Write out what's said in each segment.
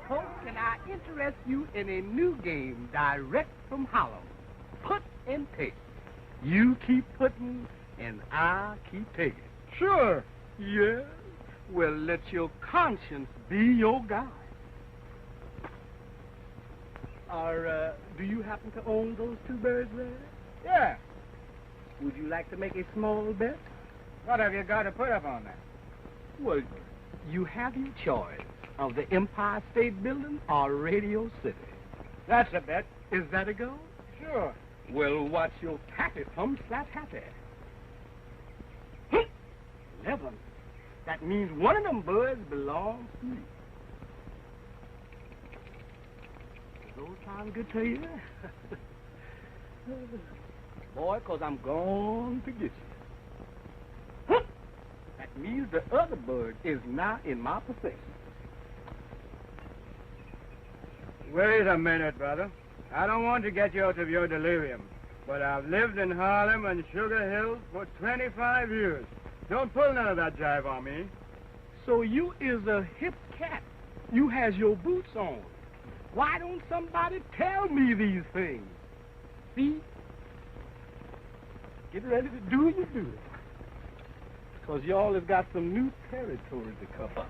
Folks, can I interest you in a new game direct from Harlem? Put and take. You keep putting, and I keep taking. Sure. Yeah? Well, let your conscience be your guide. Do you happen to own those two birds there? Yeah. Would you like to make a small bet? What have you got to put up on that? Well, you have your choice of the Empire State Building or Radio City. That's a bet. Is that a go? Sure. Well, watch your pappy pumps that happy. 11. That means one of them birds belongs to me. Does those sound good to you? Boy, 'cause I'm going to get you. That means the other bird is now in my possession. Wait a minute, brother. I don't want to get you out of your delirium, but I've lived in Harlem and Sugar Hill for 25 years. Don't pull none of that jive on me. So you is a hip cat. You has your boots on. Why don't somebody tell me these things? See? Get ready to do your duty. Because y'all has got some new territory to cover.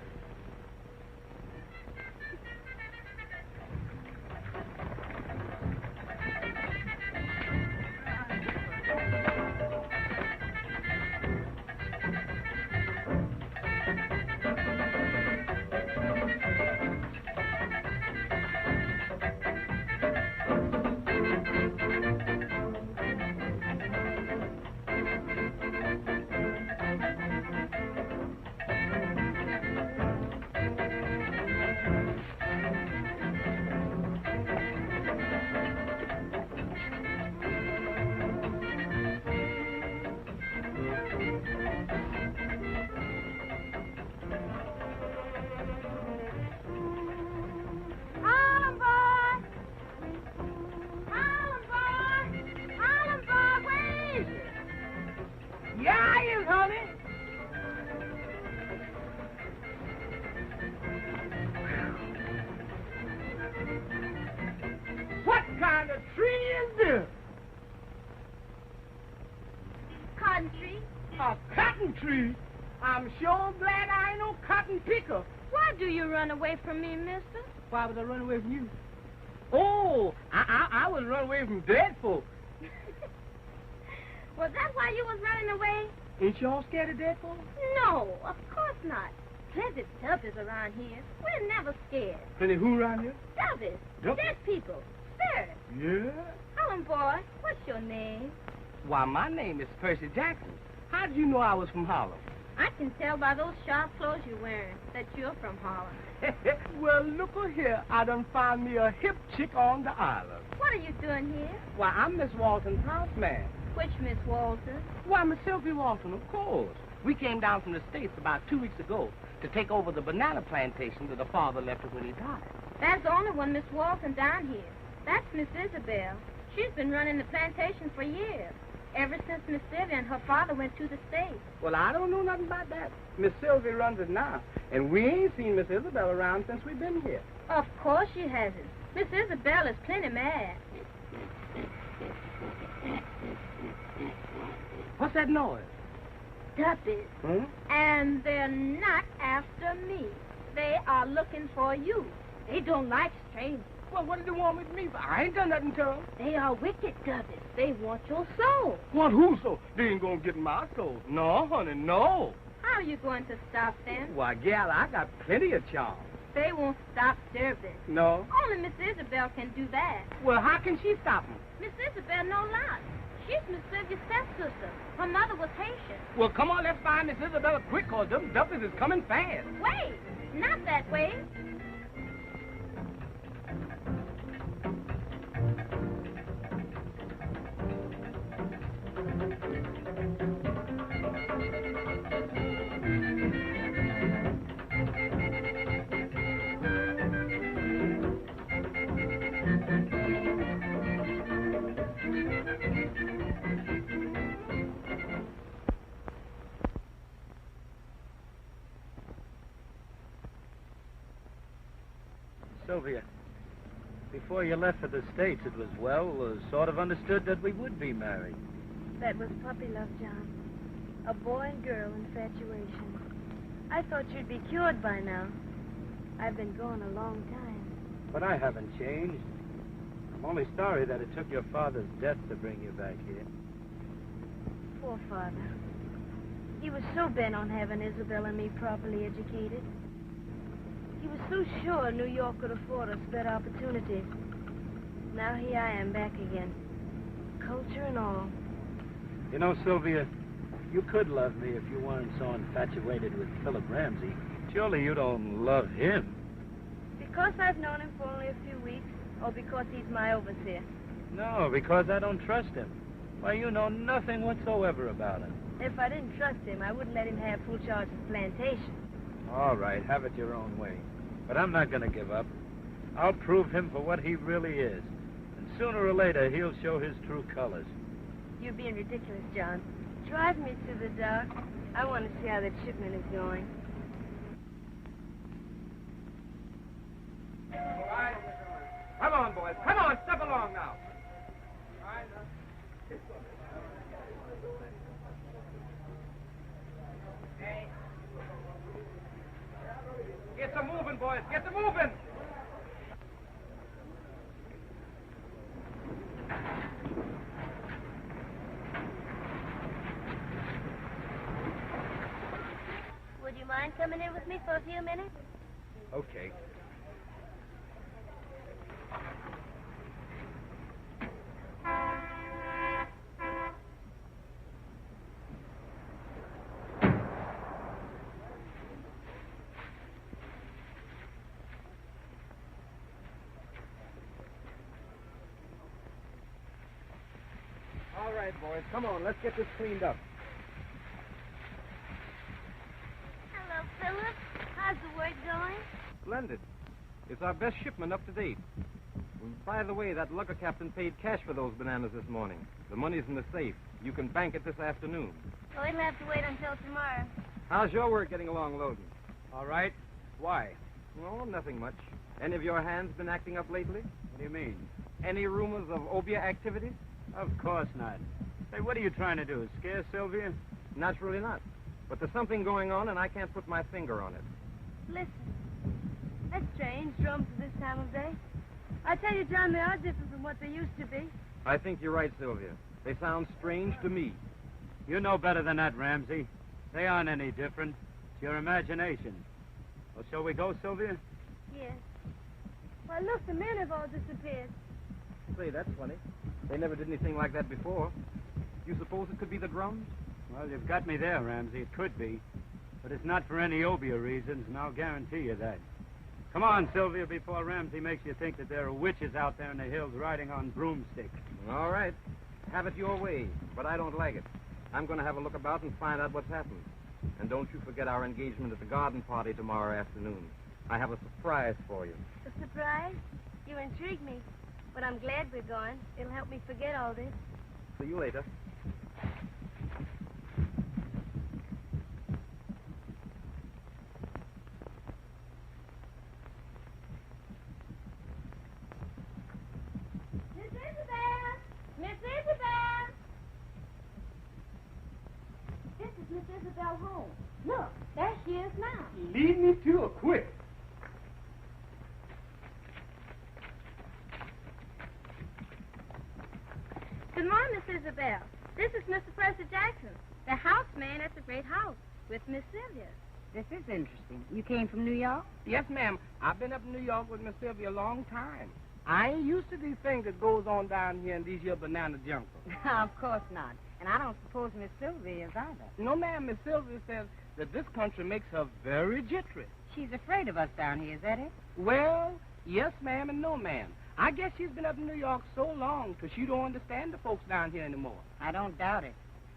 Away from me, mister? Why would I run away from you? Oh, I was running away from dead folks. Was that why you was running away? Ain't y'all scared of dead folks? No, of course not. Plenty dubbers around here. We're never scared. Plenty who around here? Dubbers. Dead people. Spirits. Yeah? Helen boy, what's your name? Why, my name is Percy Jackson. How did you know I was from Harlem? I can tell by those sharp clothes you're wearing that you're from Harlem. Well, look here. I done found me a hip chick on the island. What are you doing here? Why, I'm Miss Walton's houseman. Which Miss Walton? Why, Miss Sylvie Walton, of course. We came down from the States about 2 weeks ago to take over the banana plantation that her father left her when he died. There's only one Miss Walton down here. That's Miss Isabel. She's been running the plantation for years. Ever since Miss Sylvia and her father went to the States. Well, I don't know nothing about that. Miss Sylvia runs it now, and we ain't seen Miss Isabel around since we've been here. Of course she hasn't. Miss Isabel is plenty mad. What's that noise? Duppies. Huh? And they're not after me. They are looking for you. They don't like strangers. Well, what did they want with me? I ain't done nothing to them. They are wicked duppies. They want your soul. Want whose soul? They ain't gonna get my soul. No, honey, no. How are you going to stop them? Why, gal, I got plenty of charm. They won't stop service. No? Only Miss Isabel can do that. Well, how can she stop me? Miss Isabel no lot. She's Miss Sylvia's stepsister. Her mother was Haitian. Well, come on, let's find Miss Isabella quick, 'cause them duppies is coming fast. Wait, not that way. Sylvia, before you left for the States, it was, sort of understood that we would be married. That was puppy love, John. A boy and girl infatuation. I thought you'd be cured by now. I've been gone a long time. But I haven't changed. I'm only sorry that it took your father's death to bring you back here. Poor father. He was so bent on having Isabel and me properly educated. He was so sure New York could afford us better opportunities. Now here I am back again. Culture and all. You know, Sylvia, you could love me if you weren't so infatuated with Philip Ramsey. Surely you don't love him. Because I've known him for only a few weeks, or because he's my overseer? No, because I don't trust him. Why, you know nothing whatsoever about him. If I didn't trust him, I wouldn't let him have full charge of the plantation. All right, have it your own way. But I'm not going to give up. I'll prove him for what he really is. And sooner or later, he'll show his true colors. You're being ridiculous, John. Drive me to the dock. I want to see how that shipment is going. All right. Come on, boys. Come on, step along now. Get to moving, boys. Get to moving. Would you mind coming in with me for a few minutes? Okay. All right, boys. Come on. Let's get this cleaned up. Hello, Philip. How's the work going? Splendid. It's our best shipment up to date. By the way, that lugger captain paid cash for those bananas this morning. The money's in the safe. You can bank it this afternoon. Oh, it'll have to wait until tomorrow. How's your work getting along loading? All right. Why? Oh, nothing much. Any of your hands been acting up lately? What do you mean? Any rumors of obia activities? Of course not. Say, what are you trying to do? Scare Sylvia? Naturally not. But there's something going on, and I can't put my finger on it. Listen. That's strange, drums at this time of day. I tell you, John, they are different from what they used to be. I think you're right, Sylvia. They sound strange to me. You know better than that, Ramsey. They aren't any different. It's your imagination. Well, shall we go, Sylvia? Yes. Why, look, the men have all disappeared. Say, that's funny. They never did anything like that before. You suppose it could be the drums? Well, you've got me there, Ramsey. It could be. But it's not for any obia reasons, and I'll guarantee you that. Come on, Sylvia, before Ramsey makes you think that there are witches out there in the hills riding on broomsticks. All right. Have it your way, but I don't like it. I'm going to have a look about and find out what's happened. And don't you forget our engagement at the garden party tomorrow afternoon. I have a surprise for you. A surprise? You intrigue me. But I'm glad we're going. It'll help me forget all this. See you later. Miss Isabel! Miss Isabel! This is Miss Isabel home. Look, there she is now. Lead me to her, quick. Good morning, Miss Isabel. This is Mr. Percy Jackson, the houseman at the great house, with Miss Sylvia. This is interesting. You came from New York? Yes, ma'am. I've been up in New York with Miss Sylvia a long time. I ain't used to these things that goes on down here in these here banana jungles. Of course not. And I don't suppose Miss Sylvia is either. No, ma'am. Miss Sylvia says that this country makes her very jittery. She's afraid of us down here, is that it? Well, yes, ma'am, and no, ma'am. I guess she's been up in New York so long because she don't understand the folks down here anymore. I don't doubt it.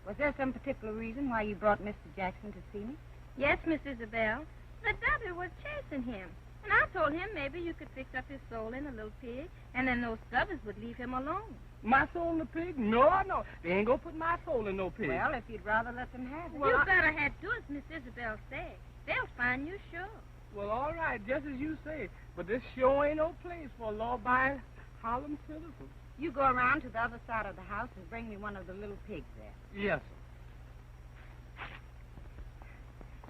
Was there some particular reason why you brought Mr. Jackson to see me? Yes, Miss Isabel. The devil was chasing him. And I told him maybe you could fix up his soul in a little pig, and then those stubbers would leave him alone. My soul in a pig? No, no. They ain't gonna put my soul in no pig. Well, if you'd rather let them have it. You better head to as Miss Isabel said. They'll find you sure. Well, all right, just as you say. But this sure ain't no place for a law-abiding Harlem citizen. You go around to the other side of the house and bring me one of the little pigs there. Yes, sir.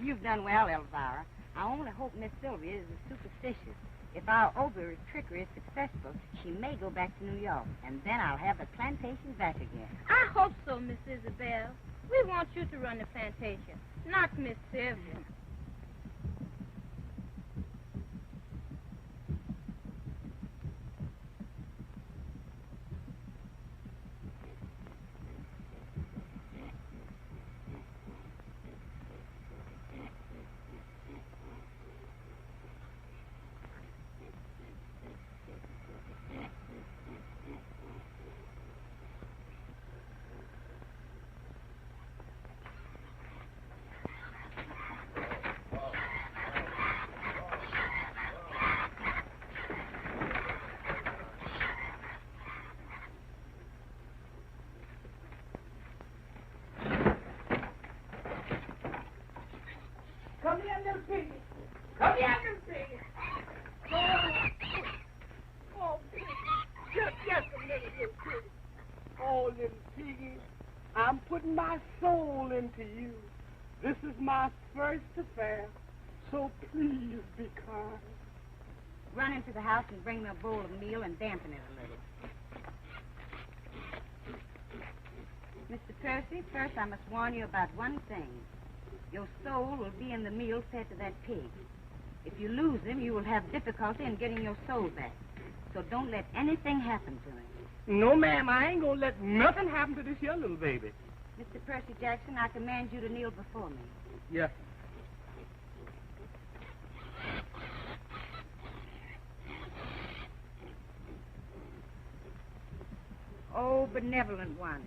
You've done well, Elvira. I only hope Miss Sylvia is superstitious. If our ogre's trickery is successful, she may go back to New York, and then I'll have the plantation back again. I hope so, Miss Isabel. We want you to run the plantation, not Miss Sylvia. Come here, little piggy. Come here, little piggy. Oh, piggy. Just a minute, little piggy. Oh, little piggy, I'm putting my soul into you. This is my first affair, so please be kind. Run into the house and bring me a bowl of meal and dampen it a little. Mr. Percy, first I must warn you about one thing. Your soul will be in the meal fed to that pig. If you lose him, you will have difficulty in getting your soul back. So don't let anything happen to him. No, ma'am, I ain't gonna let nothing happen to this here little baby. Mr. Percy Jackson, I command you to kneel before me. Yes. Oh, benevolent one,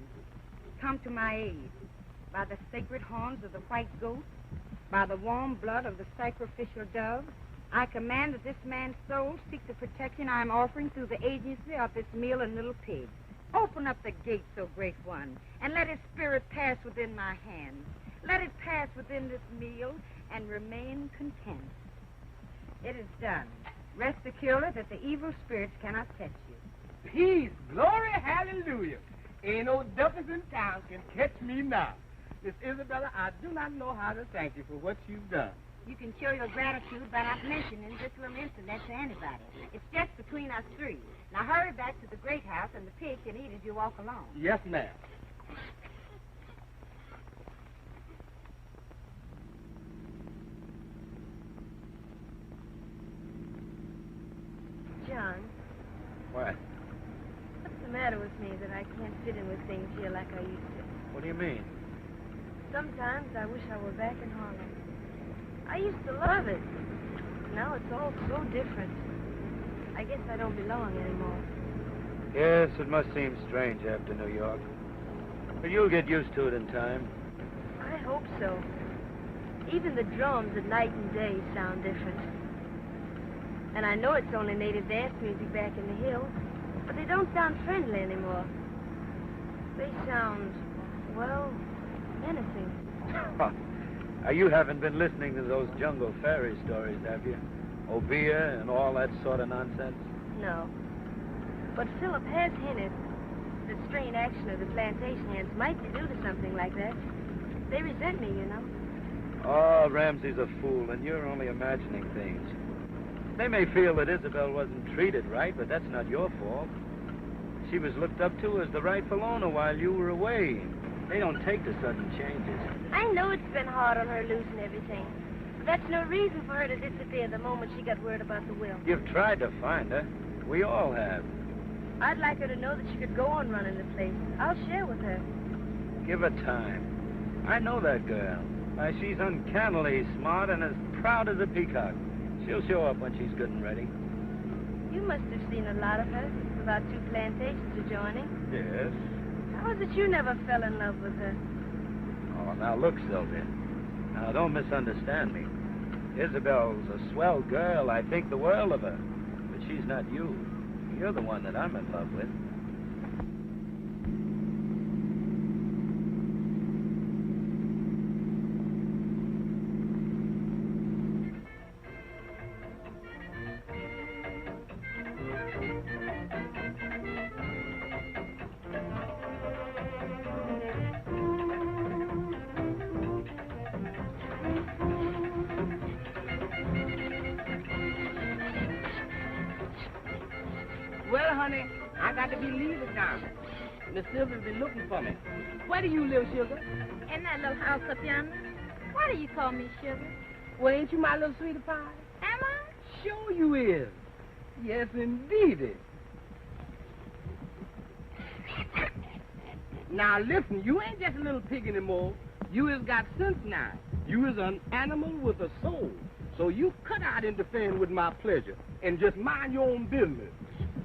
come to my aid. By the sacred horns of the white goat, by the warm blood of the sacrificial dove, I command that this man's soul seek the protection I am offering through the agency of this meal and little pig. Open up the gate, so great one, and let his spirit pass within my hands. Let it pass within this meal and remain content. It is done. Rest securely that the evil spirits cannot touch you. Peace, glory, hallelujah. Ain't no devils in town can catch me now. Miss Isabella, I do not know how to thank you for what you've done. You can show your gratitude by not mentioning this little incident to anybody. It's just between us three. Now hurry back to the great house, and the pig can eat as you walk along. Yes, ma'am. John, What? what's the matter with me that I can't fit in with things here like I used to? What do you mean? Sometimes I wish I were back in Harlem. I used to love it. Now it's all so different. I guess I don't belong anymore. Yes, it must seem strange after New York. But you'll get used to it in time. I hope so. Even the drums at night and day sound different. And I know it's only native dance music back in the hills, but they don't sound friendly anymore. They sound, well, menacing. You haven't been listening to those jungle fairy stories, have you? Obeah and all that sort of nonsense? No. But Philip has hinted that strange action of the plantation hands might be due to something like that. They resent me, you know. Oh, Ramsey's a fool, and you're only imagining things. They may feel that Isabel wasn't treated right, but that's not your fault. She was looked up to as the rightful owner while you were away. They don't take to sudden changes. I know it's been hard on her losing everything. But that's no reason for her to disappear the moment she got word about the will. You've tried to find her. We all have. I'd like her to know that she could go on running the place. I'll share with her. Give her time. I know that girl. Why, she's uncannily smart and as proud as a peacock. She'll show up when she's good and ready. You must have seen a lot of her with our two plantations adjoining. Yes. How is it you never fell in love with her? Oh, now look, Sylvia. Now, don't misunderstand me. Isabel's a swell girl. I think the world of her. But she's not you. You're the one that I'm in love with. Well, honey, I got to be leaving now. Miss Sylvia's been looking for me. Where do you live, Sugar? In that little house up yonder. Why do you call me Sugar? Well, ain't you my little sweetie pie? Am I? Sure you is. Yes, indeedy. Now, listen, you ain't just a little pig anymore. You has got sense now. You is an animal with a soul. So you cut out interfering with my pleasure and just mind your own business.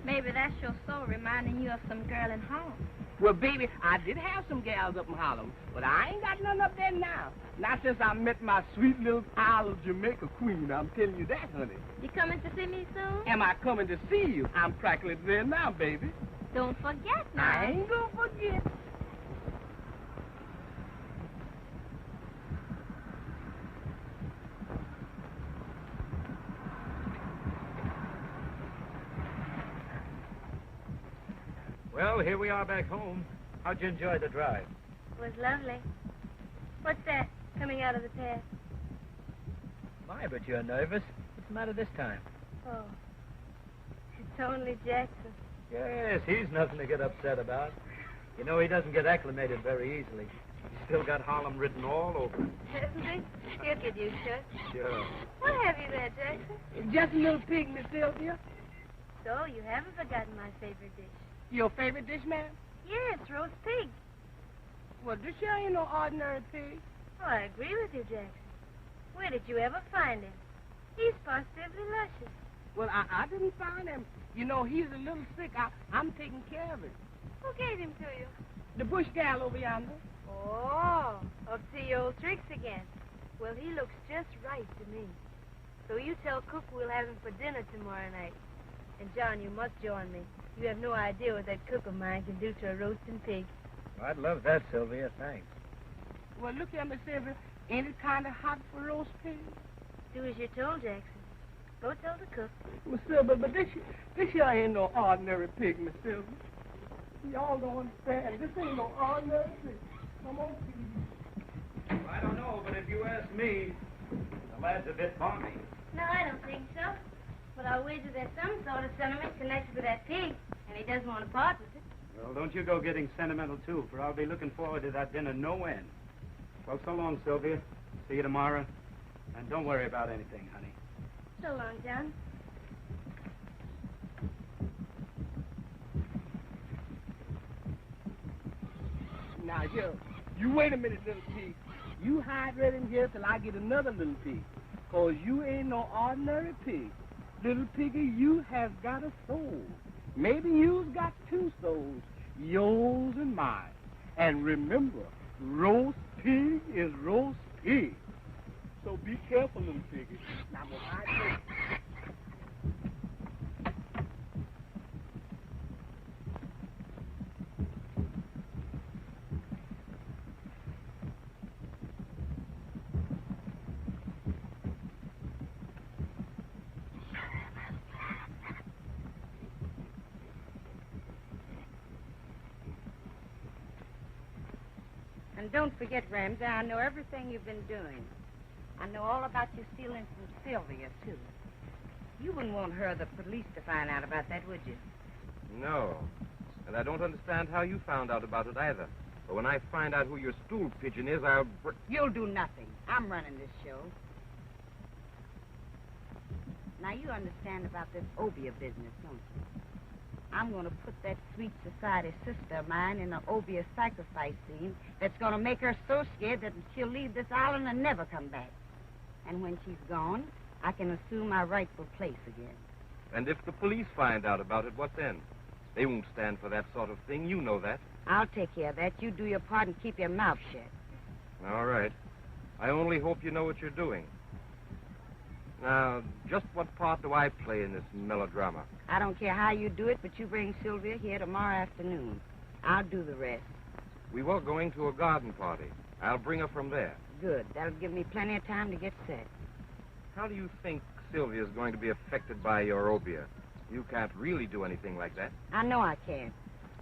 Maybe that's your soul reminding you of some girl in Harlem. Well, baby, I did have some gals up in Harlem, but I ain't got none up there now. Not since I met my sweet little Isle of Jamaica queen. I'm telling you that, honey. You coming to see me soon? Am I coming to see you? I'm practically there now, baby. Don't forget now. I ain't gonna forget. Well, here we are back home. How'd you enjoy the drive? It was lovely. What's that coming out of the path? My, but you're nervous. What's the matter this time? Oh, it's only Jackson. Yes, he's nothing to get upset about. You know, he doesn't get acclimated very easily. He's still got Harlem written all over him. Hasn't he? He'll get used to it. Sure. What have you there, Jackson? Just a little pig, Miss Sylvia. So, you haven't forgotten my favorite dish. Your favorite dish, ma'am? Yes, roast pig. Well, this here ain't no ordinary pig. Oh, I agree with you, Jackson. Where did you ever find him? He's positively luscious. Well, I didn't find him. You know, he's a little sick. I'm taking care of him. Who gave him to you? The bush gal over yonder. Oh, up to your old tricks again. Well, he looks just right to me. So you tell Cook we'll have him for dinner tomorrow night. And, John, you must join me. You have no idea what that cook of mine can do to a roasting pig. I'd love that, Sylvia. Thanks. Well, look here, Miss Sylvia. Ain't it kind of hot for roast pig? Do as you're told, Jackson. Go tell the cook. Miss Sylvia, but this here ain't no ordinary pig, Miss Sylvia. Y'all don't understand. This ain't no ordinary pig. Come on, please. Well, I don't know, but if you ask me, the lad's a bit balmy. No, I don't think so. But I'll wager there's some sort of sentiment connected with that pig, and he doesn't want to part with it. Well, don't you go getting sentimental, too, for I'll be looking forward to that dinner no end. Well, so long, Sylvia. See you tomorrow. And don't worry about anything, honey. So long, John. Now, you wait a minute, little pig. You hide right in here till I get another little pig. 'Cause you ain't no ordinary pig. Little piggy, you have got a soul. Maybe you've got two souls, yours and mine. And remember, roast pig is roast pig. So be careful, little piggy. Now, when I say... And don't forget, Ramsey, I know everything you've been doing. I know all about you stealing from Sylvia, too. You wouldn't want her, the police, to find out about that, would you? No. And I don't understand how you found out about it either. But when I find out who your stool pigeon is, I'll... You'll do nothing. I'm running this show. Now, you understand about this Obia business, don't you? I'm going to put that sweet society sister of mine in an Obia sacrifice scene that's going to make her so scared that she'll leave this island and never come back. And when she's gone, I can assume my rightful place again. And if the police find out about it, what then? They won't stand for that sort of thing. You know that. I'll take care of that. You do your part and keep your mouth shut. All right. I only hope you know what you're doing. Now, just what part do I play in this melodrama? I don't care how you do it, but you bring Sylvia here tomorrow afternoon. I'll do the rest. We were going to a garden party. I'll bring her from there. Good. That'll give me plenty of time to get set. How do you think Sylvia's going to be affected by your obia? You can't really do anything like that. I know I can.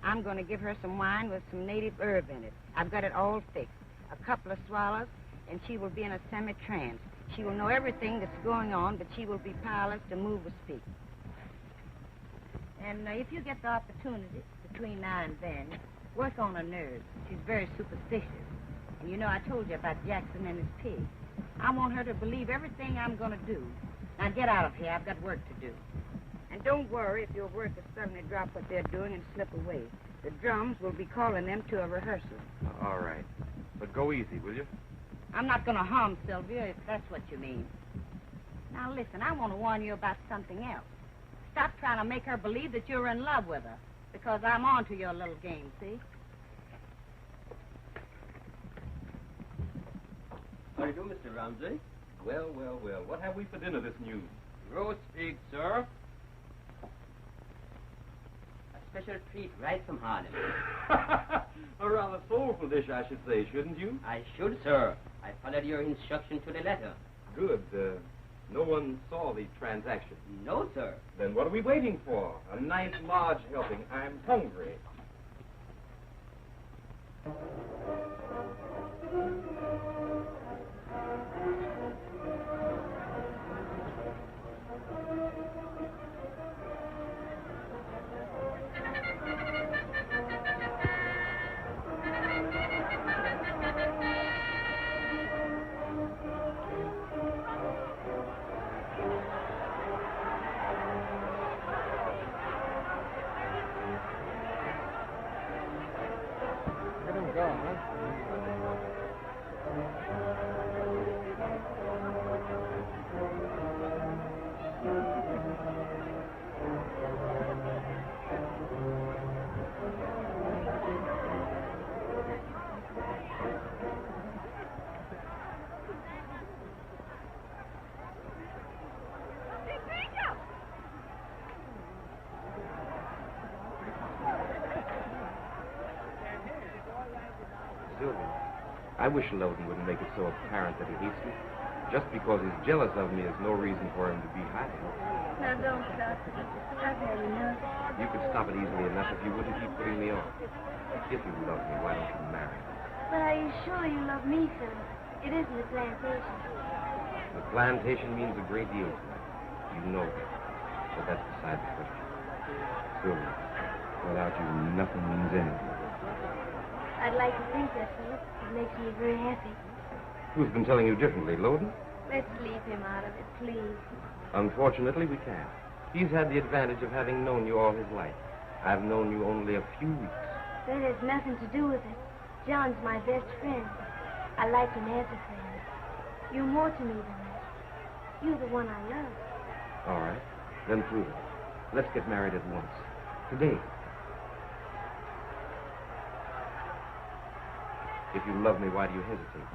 I'm going to give her some wine with some native herb in it. I've got it all fixed. A couple of swallows, and she will be in a semi-trance. She will know everything that's going on, but she will be powerless to move or speak. And if you get the opportunity between now and then, work on her nerves. She's very superstitious. And you know, I told you about Jackson and his pig. I want her to believe everything I'm going to do. Now get out of here. I've got work to do. And don't worry if your workers suddenly drop what they're doing and slip away. The drums will be calling them to a rehearsal. All right. But go easy, will you? I'm not going to harm Sylvia, if that's what you mean. Now, listen, I want to warn you about something else. Stop trying to make her believe that you're in love with her, because I'm on to your little game, see? How do you do, Mr. Ramsey? Well, well, well. What have we for dinner this news? Roast pig, sir. A special treat right from Harlem. A rather soulful dish, I should say, shouldn't you? I should, sir. I followed your instruction to the letter. Good. No one saw the transaction. No, sir. Then what are we waiting for? A nice large helping. I'm hungry. I wish Loden wouldn't make it so apparent that he hates me. Just because he's jealous of me is no reason for him to be hiding. Now, don't stop. I've had enough. You could stop it easily enough if you wouldn't keep putting me off. If you love me, why don't you marry me? But are you sure you love me, Phil? It isn't the plantation. The plantation means a great deal to me. You know that. But that's beside the question. Sylvia, without you, nothing means anything. I'd like to think that, Philip. It makes me very happy. Who's been telling you differently, Loden? Let's leave him out of it, please. Unfortunately, we can't. He's had the advantage of having known you all his life. I've known you only a few weeks. That has nothing to do with it. John's my best friend. I like him as a friend. You're more to me than that. You're the one I love. All right. Then prove it. Let's get married at once. Today. If you love me, why do you hesitate?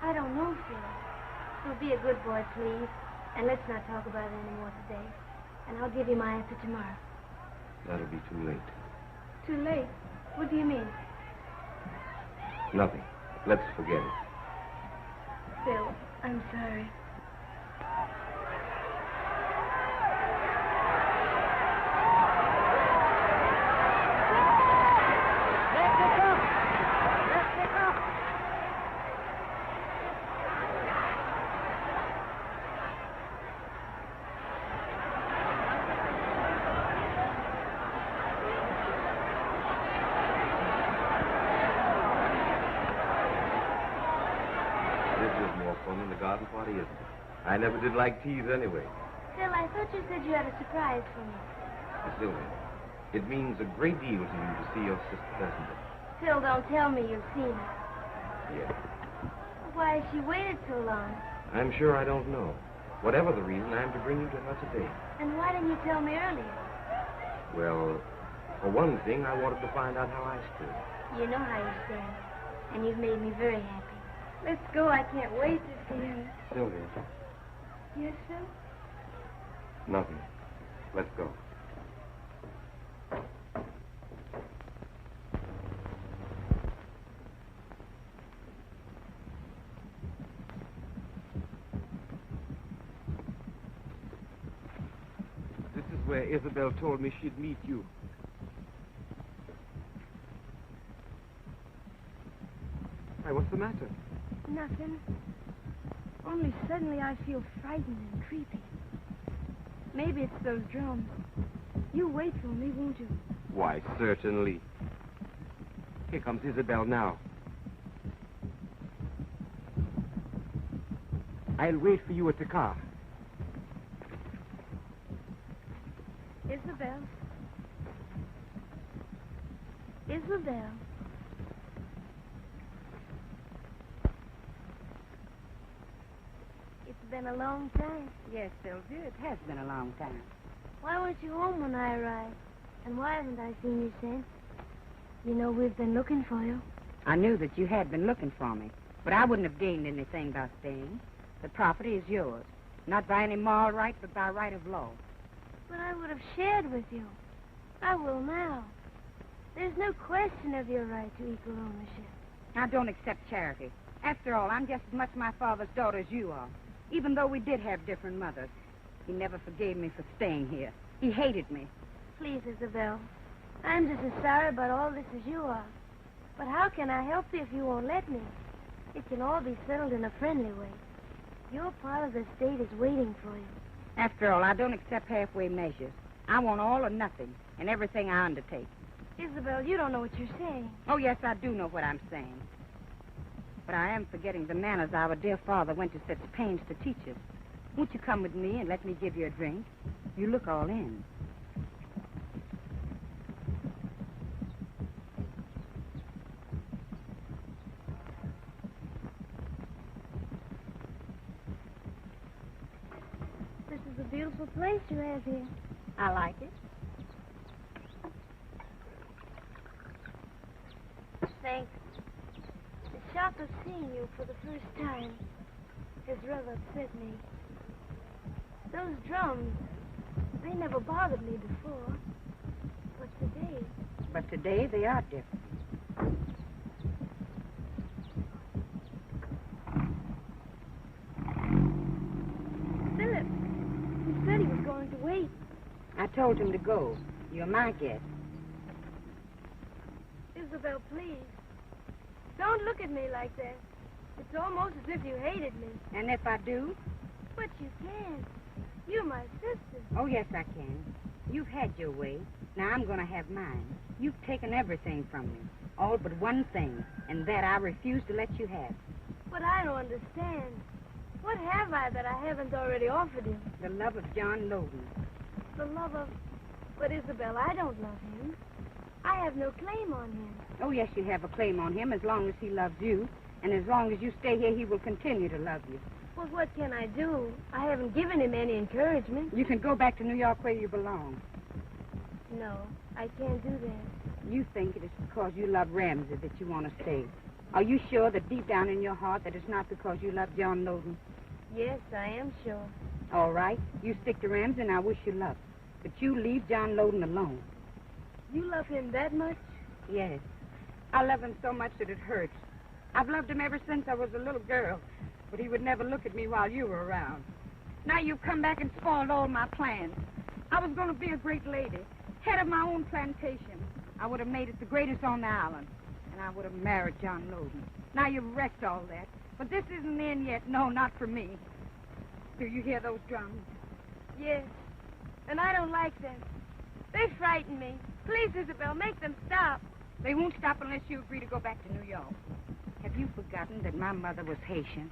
I don't know, Phil. So be a good boy, please. And let's not talk about it anymore today. And I'll give you my answer tomorrow. That'll be too late. Too late? What do you mean? Nothing. Let's forget it. Phil, I'm sorry. I never did like teas anyway. Phil, I thought you said you had a surprise for me. Miss Sylvia, it means a great deal to you to see your sister, doesn't it? Phil, don't tell me you've seen her. Yes. Why has she waited so long? I'm sure I don't know. Whatever the reason, I'm to bring you to her today. And why didn't you tell me earlier? Well, for one thing, I wanted to find out how I stood. You know how you stand. And you've made me very happy. Let's go. I can't wait to see her. Sylvia. Yes, Phil? Nothing. Let's go. This is where Isabel told me she'd meet you. Hey, what's the matter? Nothing. Only suddenly I feel frightened and creepy. Maybe it's those drums. You'll wait for me, won't you? Why, certainly. Here comes Isabel now. I'll wait for you at the car. Isabel. Isabel. It's been a long time. Yes, Sylvia, it has been a long time. Why weren't you home when I arrived? And why haven't I seen you since? You know, we've been looking for you. I knew that you had been looking for me, but I wouldn't have gained anything by staying. The property is yours, not by any moral right, but by right of law. But I would have shared with you. I will now. There's no question of your right to equal ownership. I don't accept charity. After all, I'm just as much my father's daughter as you are. Even though we did have different mothers, he never forgave me for staying here. He hated me. Please, Isabel. I'm just as sorry about all this as you are. But how can I help you if you won't let me? It can all be settled in a friendly way. Your part of the state is waiting for you. After all, I don't accept halfway measures. I want all or nothing in everything I undertake. Isabel, you don't know what you're saying. Oh, yes, I do know what I'm saying. But I am forgetting the manners our dear father went to such pains to teach us. Won't you come with me and let me give you a drink? You look all in. This is a beautiful place you have here. I like it. Thanks. The shock of seeing you for the first time has rather upset me. Those drums, they never bothered me before. But today they are different. Philip, he said he was going to wait. I told him to go. You're my guest. Isabel, please. Don't look at me like that. It's almost as if you hated me. And if I do? But you can't. You're my sister. Oh, yes, I can. You've had your way. Now I'm going to have mine. You've taken everything from me. All but one thing. And that I refuse to let you have. But I don't understand. What have I that I haven't already offered you? The love of John Loden. The love of... But, Isabel, I don't love him. I have no claim on him. Oh, yes, you have a claim on him as long as he loves you. And as long as you stay here, he will continue to love you. Well, what can I do? I haven't given him any encouragement. You can go back to New York where you belong. No, I can't do that. You think it is because you love Ramsey that you want to stay. Are you sure that deep down in your heart that it's not because you love John Loden? Yes, I am sure. All right. You stick to Ramsey, and I wish you luck. But you leave John Loden alone. You love him that much? Yes. I love him so much that it hurts. I've loved him ever since I was a little girl, but he would never look at me while you were around. Now you've come back and spoiled all my plans. I was going to be a great lady, head of my own plantation. I would have made it the greatest on the island, and I would have married John Loden. Now you've wrecked all that, but this isn't the end yet. No, not for me. Do you hear those drums? Yes, and I don't like them. They frighten me. Please, Isabel, make them stop. They won't stop unless you agree to go back to New York. Have you forgotten that my mother was Haitian?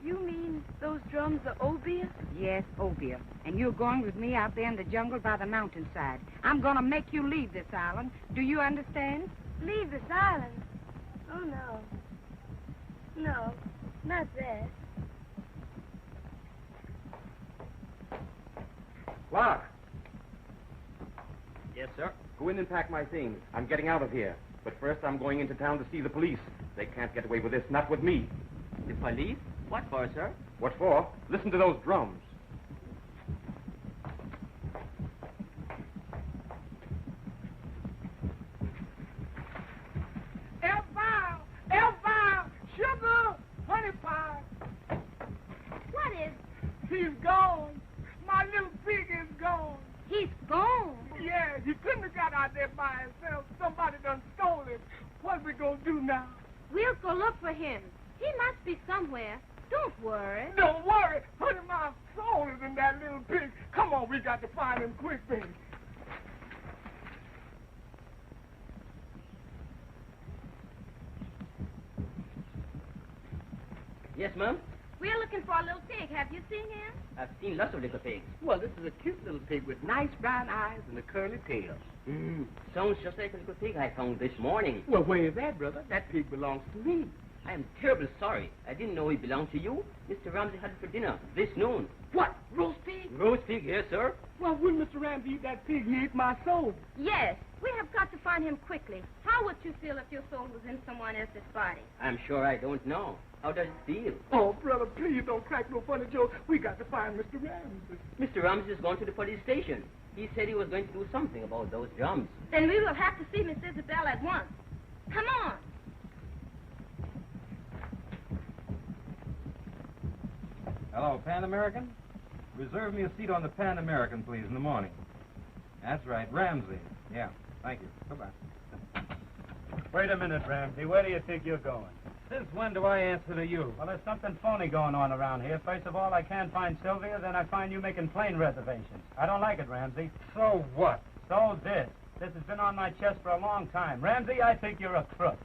You mean those drums are obeah? Yes, obeah. And you're going with me out there in the jungle by the mountainside. I'm going to make you leave this island. Do you understand? Leave this island? Oh, no. No, not that. Clark! Yes, sir. Go in and pack my things. I'm getting out of here. But first I'm going into town to see the police. They can't get away with this, not with me. The police? What for, sir? What for? Listen to those drums. Elvire, sugar, honey pie. What is... He's gone. My little pig is gone. He's gone. Yeah, he couldn't have got out there by himself. Somebody done stole him. What we gonna do now? We'll go look for him. He must be somewhere. Don't worry. Don't worry. Honey, my soul is in that little pig. Come on, we got to find him quick, baby. Yes, ma'am? We're looking for a little pig. Have you seen him? I've seen lots of little pigs. Well, this is a cute little pig with nice brown eyes and a curly tail. Sounds just like a little pig I found this morning. Well, where is that, brother? That pig belongs to me. I am terribly sorry. I didn't know he belonged to you. Mr. Ramsey had it for dinner this noon. What? Roast pig? Roast pig, yes, sir. Well, when Mr. Ramsey eat that pig, he ate my soul. Yes. We have got to find him quickly. How would you feel if your soul was in someone else's body? I'm sure I don't know. How does it feel? Oh, brother, please don't crack no funny joke. We got to find Mr. Ramsey. Mr. Ramsey is going to the police station. He said he was going to do something about those drums. Then we will have to see Miss Isabel at once. Come on. Hello, Pan American? Reserve me a seat on the Pan American, please, in the morning. That's right, Ramsey. Yeah, thank you. Goodbye. Wait a minute, Ramsey. Where do you think you're going? Since when do I answer to you? Well, there's something phony going on around here. First of all, I can't find Sylvia, then I find you making plane reservations. I don't like it, Ramsey. So what? So this. This has been on my chest for a long time. Ramsey, I think you're a crook.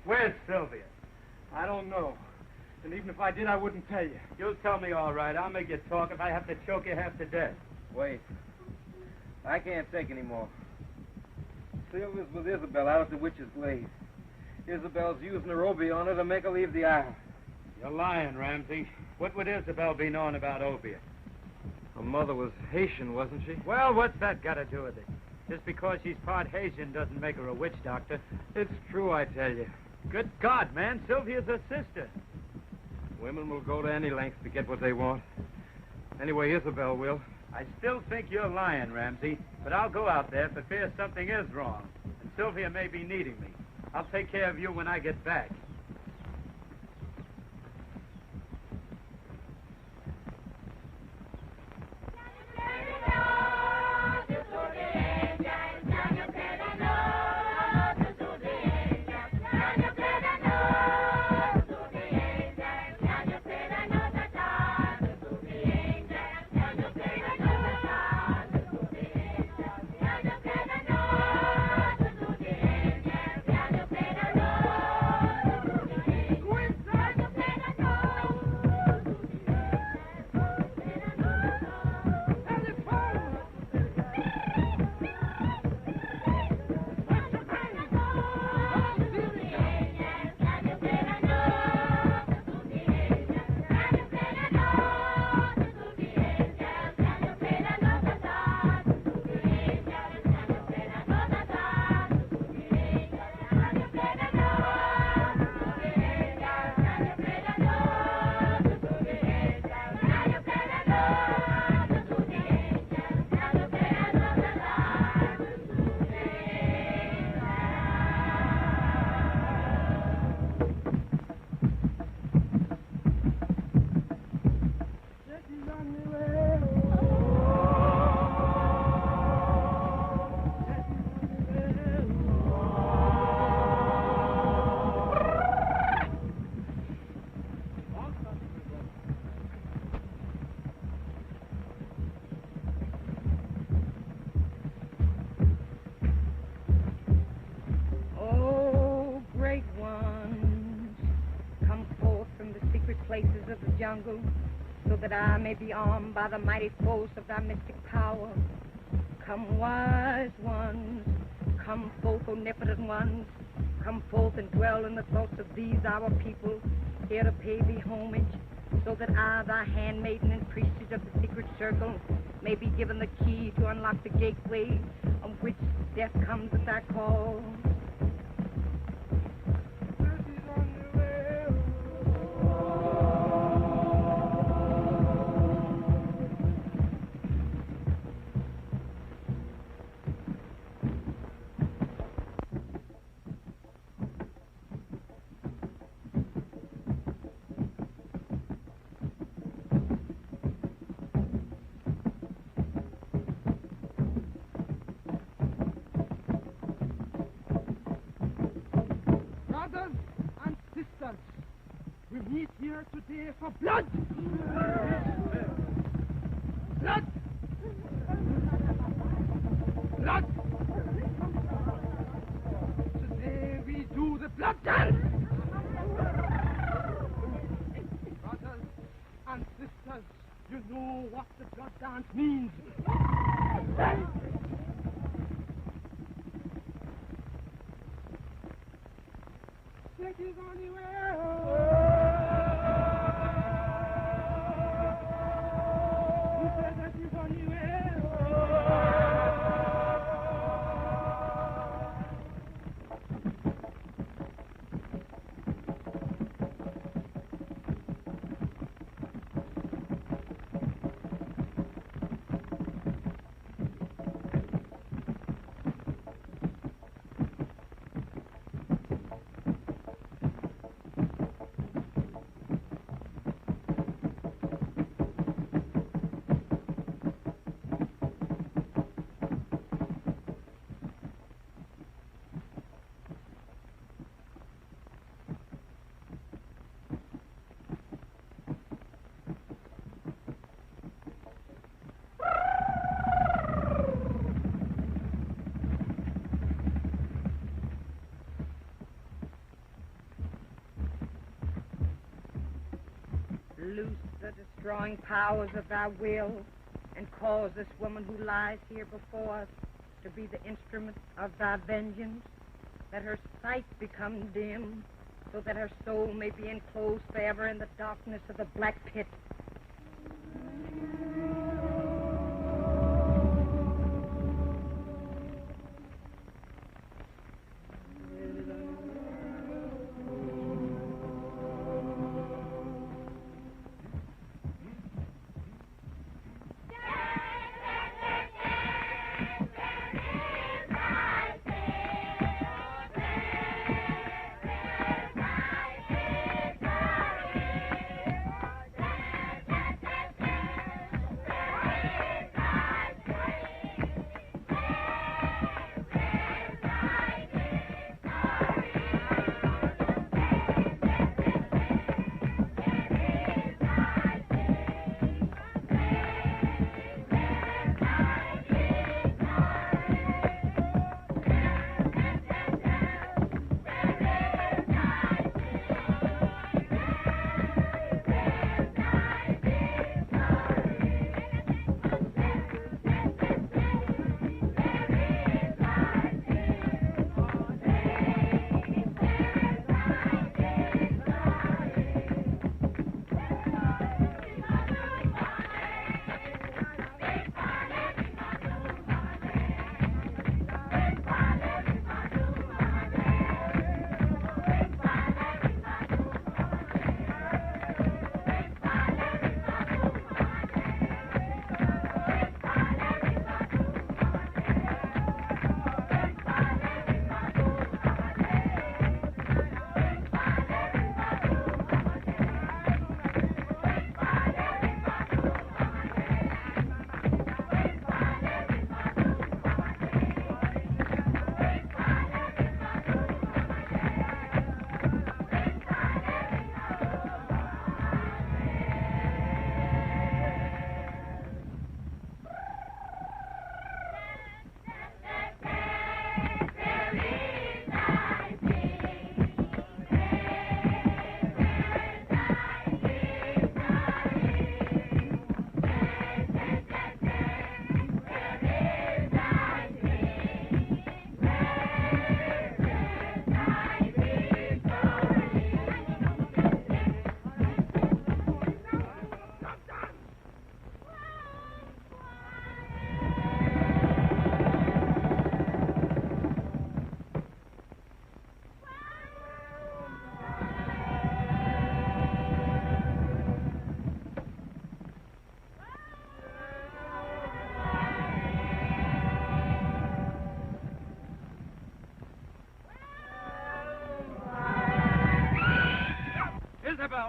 Where's Sylvia? I don't know. And even if I did, I wouldn't tell you. You'll tell me all right. I'll make you talk if I have to choke you half to death. Wait. I can't take any more. Sylvia's with Isabel out at the witch's glade. Isabel's using her Obie on her to make her leave the island. You're lying, Ramsey. What would Isabel be knowing about Obia? Her mother was Haitian, wasn't she? Well, what's that got to do with it? Just because she's part Haitian doesn't make her a witch doctor. It's true, I tell you. Good God, man. Sylvia's her sister. Women will go to any lengths to get what they want. Anyway, Isabel will. I still think you're lying, Ramsey, but I'll go out there for fear something is wrong. And Sylvia may be needing me. I'll take care of you when I get back. Jungle, so that I may be armed by the mighty force of thy mystic power. Come, wise ones, come forth, omnipotent ones, come forth and dwell in the thoughts of these our people, here to pay thee homage, so that I, thy handmaiden and priestess of the secret circle, may be given the key to unlock the gateway on which death comes at thy call. here for blood. Blood. Blood. Today we do the blood dance. Brothers and sisters, you know what the blood dance means. It is on the way. He said that he's on the way. Loose the destroying powers of thy will, and cause this woman who lies here before us to be the instrument of thy vengeance, that her sight become dim, so that her soul may be enclosed forever in the darkness of the black pit.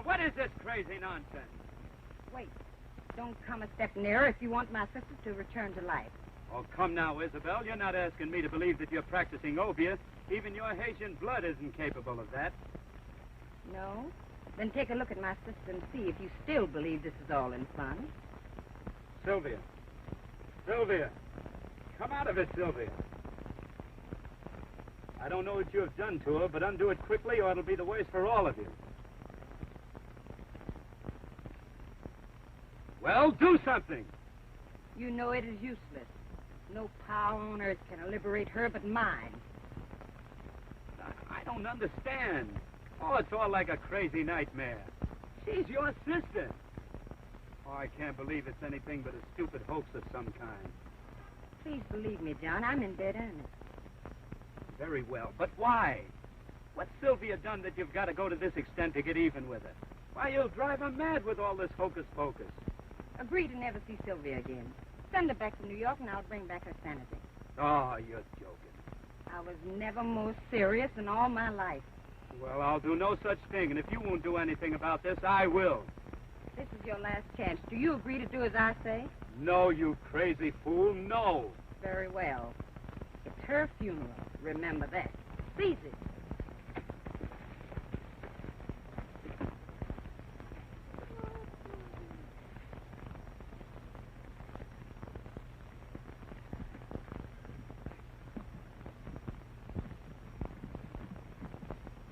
What is this crazy nonsense? Wait. Don't come a step nearer if you want my sister to return to life. Oh, come now, Isabel. You're not asking me to believe that you're practicing obeah. Even your Haitian blood isn't capable of that. No? Then take a look at my sister and see if you still believe this is all in fun. Sylvia. Sylvia. Come out of it, Sylvia. I don't know what you have done to her, but undo it quickly or it'll be the worse for all of you. Well, do something. You know it is useless. No power on earth can liberate her but mine. I don't understand. Oh, it's all like a crazy nightmare. She's your sister. Oh, I can't believe it's anything but a stupid hoax of some kind. Please believe me, John. I'm in dead earnest. Very well, but why? What's Sylvia done that you've got to go to this extent to get even with her? Why, you'll drive her mad with all this hocus-pocus. Agree to never see Sylvia again. Send her back to New York and I'll bring back her sanity. Oh, you're joking. I was never more serious in all my life. Well, I'll do no such thing, and if you won't do anything about this, I will. This is your last chance. Do you agree to do as I say? No, you crazy fool, no. Very well. It's her funeral. Remember that. Seize it.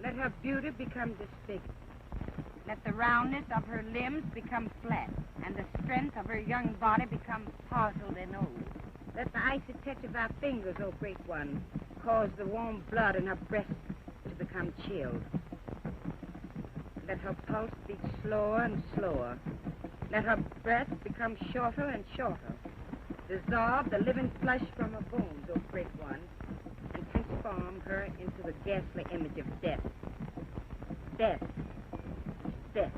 Let her beauty become disfigured. Let the roundness of her limbs become flat, and the strength of her young body become parcelled and old. Let the icy touch of our fingers, O great one, cause the warm blood in her breast to become chilled. Let her pulse beat slower and slower. Let her breath become shorter and shorter. Dissolve the living flesh from her bones, O great one, and transform her into the ghastly image of death. Death. Death.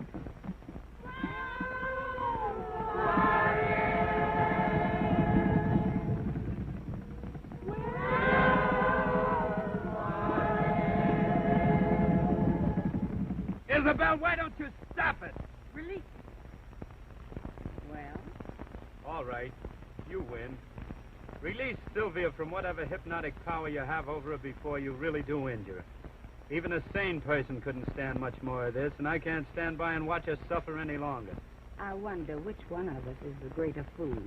Isabel, why don't you stop it? Release. Well? All right. You win. Release Sylvia from whatever hypnotic power you have over her before you really do injure her. Even a sane person couldn't stand much more of this, and I can't stand by and watch her suffer any longer. I wonder which one of us is the greater fool.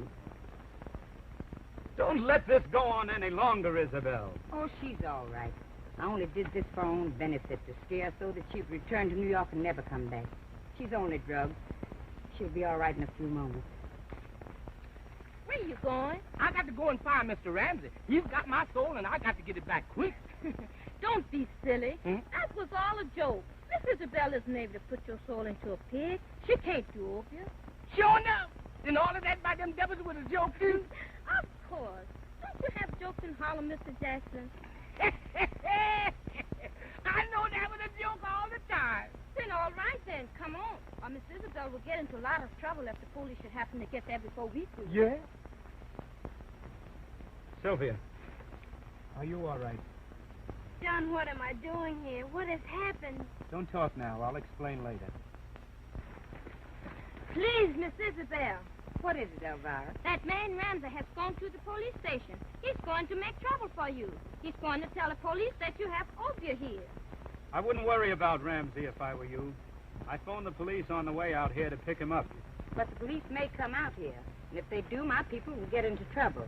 Don't let this go on any longer, Isabel. Oh, she's all right. I only did this for her own benefit, to scare her so that she'd return to New York and never come back. She's only drugged. She'll be all right in a few moments. Where you going? I got to go and find Mr. Ramsey. He's got my soul, and I got to get it back quick. Don't be silly. Hmm? That was all a joke. Miss Isabel isn't able to put your soul into a pig. She can't do you. Sure enough. Then all of that by them devils was a joke, too? Of course. Don't you have jokes in Harlem, Mr. Jackson? I know that was a joke all the time. Then all right then, come on. Or Miss Isabel will get into a lot of trouble if the police should happen to get there before we do. Yeah? Sylvia, are you all right? John, what am I doing here? What has happened? Don't talk now. I'll explain later. Please, Miss Isabel. What is it, Elvira? That man Ramsey has gone to the police station. He's going to make trouble for you. He's going to tell the police that you have opium here. I wouldn't worry about Ramsey if I were you. I phoned the police on the way out here to pick him up. But the police may come out here. And if they do, my people will get into trouble.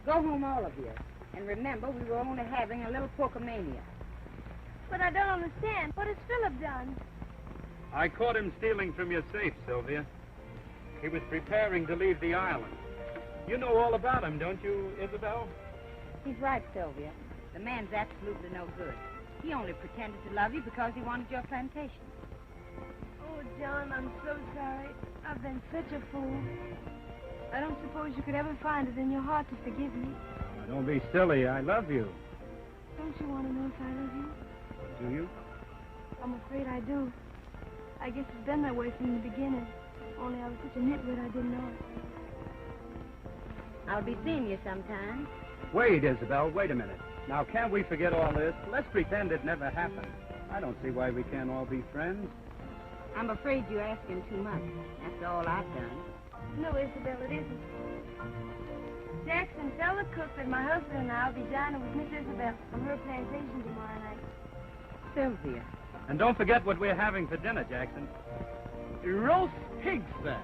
Go home, all of you. And remember, we were only having a little poker-mania. But I don't understand. What has Philip done? I caught him stealing from your safe, Sylvia. He was preparing to leave the island. You know all about him, don't you, Isabel? He's right, Sylvia. The man's absolutely no good. He only pretended to love you because he wanted your plantation. Oh, John, I'm so sorry. I've been such a fool. I don't suppose you could ever find it in your heart to forgive me. Don't be silly. I love you. Don't you want to know if I love you? Do you? I'm afraid I do. I guess it's been that way from the beginning. Only I was such a nitwit I didn't know it. I'll be seeing you sometime. Wait, Isabel, wait a minute. Now, can't we forget all this? Let's pretend it never happened. I don't see why we can't all be friends. I'm afraid you're asking too much. After all I've done. No, Isabel, it isn't. Jackson, tell the cook that my husband and I will be dining with Miss Isabel from her plantation tomorrow night. Sylvia. And don't forget what we're having for dinner, Jackson. Roast pig, sir.